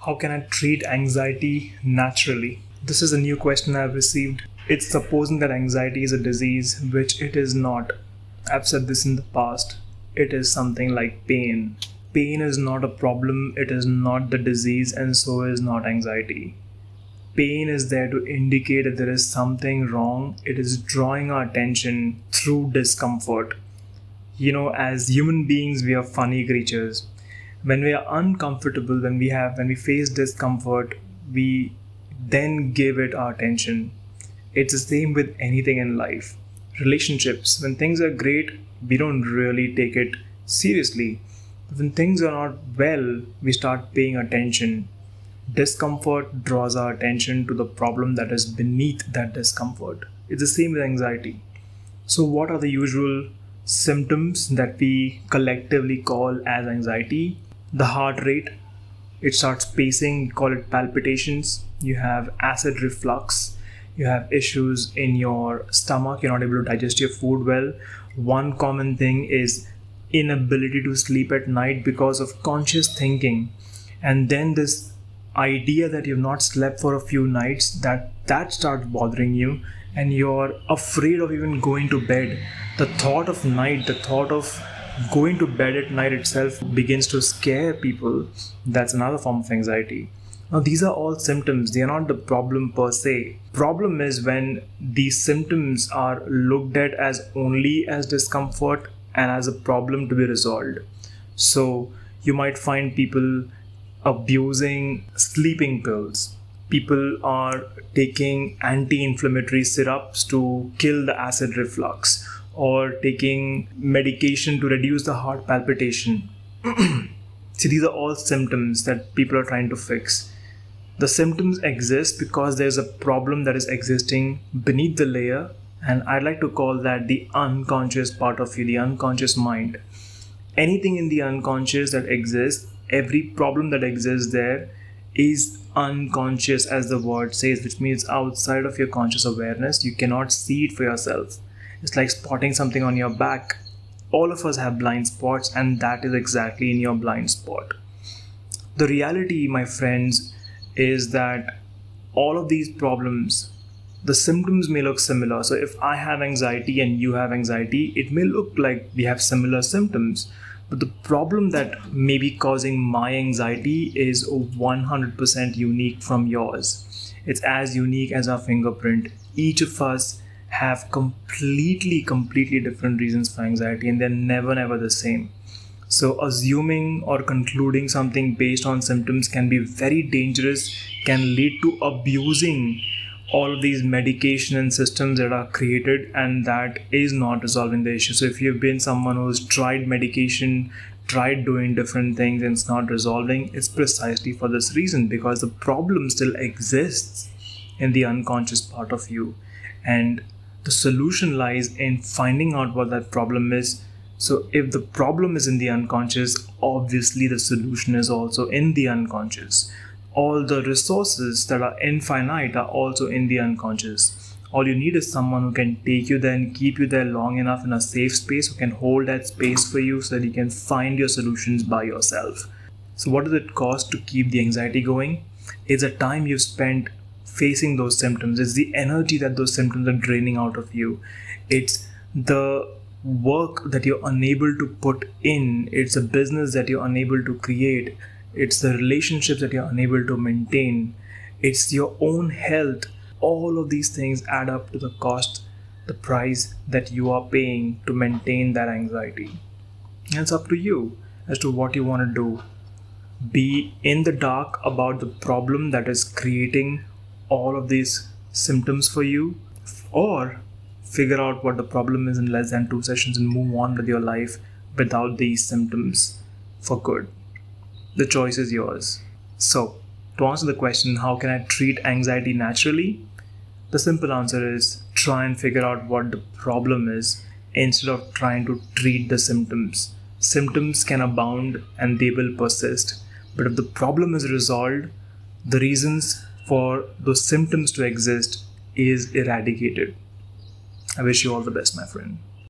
How can I treat anxiety naturally? This is a new question I've received. It's supposing that anxiety is a disease, which it is not. I've said this in the past. It is something like pain. Pain is not a problem, it is not the disease, and so is not anxiety. Pain is there to indicate that there is something wrong. It is drawing our attention through discomfort. As human beings, we are funny creatures. When we are uncomfortable, when we face discomfort, we then give it our attention. It's the same with anything in life. Relationships, when things are great, we don't really take it seriously. When things are not well, we start paying attention. Discomfort draws our attention to the problem that is beneath that discomfort. It's the same with anxiety. So what are the usual symptoms that we collectively call as anxiety? The heart rate, it starts pacing, call it palpitations. You have acid reflux. You have issues in your stomach. You're not able to digest your food well. One common thing is inability to sleep at night because of conscious thinking. And then this idea that you've not slept for a few nights, that starts bothering you, and you're afraid of even going to bed. The thought of going to bed at night itself begins to scare people. That's another form of anxiety. Now, these are all symptoms. They are not the problem per se. Problem is when these symptoms are looked at as only as discomfort and as a problem to be resolved. So you might find people abusing sleeping pills. People are taking anti-inflammatory syrups to kill the acid reflux, or taking medication to reduce the heart palpitation. See, these are all symptoms that people are trying to fix. The symptoms exist because there's a problem that is existing beneath the layer, and I'd like to call that the unconscious part of you, the unconscious mind. Anything in the unconscious that exists, every problem that exists there is unconscious, as the word says, which means outside of your conscious awareness. You cannot see it for yourself. It's like spotting something on your back. All of us have blind spots, and that is exactly in your blind spot. The reality, my friends, is that all of these problems, the symptoms may look similar. So if I have anxiety and you have anxiety, it may look like we have similar symptoms. But the problem that may be causing my anxiety is 100% unique from yours. It's as unique as our fingerprint. Each of us have completely different reasons for anxiety, and they're never the same. So assuming or concluding something based on symptoms can be very dangerous, can lead to abusing all of these medication and systems that are created, and that is not resolving the issue. So if you've been someone who's tried medication, tried doing different things, and it's not resolving, it's precisely for this reason, because the problem still exists in the unconscious part of you, and the solution lies in finding out what that problem is. So if the problem is in the unconscious, obviously the solution is also in the unconscious. All the resources that are infinite are also in the unconscious. All you need is someone who can take you there and keep you there long enough in a safe space, who can hold that space for you so that you can find your solutions by yourself. So what does it cost to keep the anxiety going? It's the time you've spent facing those symptoms. It's the energy that those symptoms are draining out of you. It's the work that you're unable to put in. It's a business that you're unable to create. It's the relationships that you're unable to maintain. It's your own health. All of these things add up to the cost, the price that you are paying to maintain that anxiety. And it's up to you as to what you want to do. Be in the dark about the problem that is creating all of these symptoms for you, or figure out what the problem is in less than 2 sessions and move on with your life without these symptoms for good. The choice is yours. So, to answer the question, how can I treat anxiety naturally? The simple answer is try and figure out what the problem is instead of trying to treat the symptoms. Symptoms can abound and they will persist. But if the problem is resolved, the reasons for those symptoms to exist is eradicated. I wish you all the best, my friend.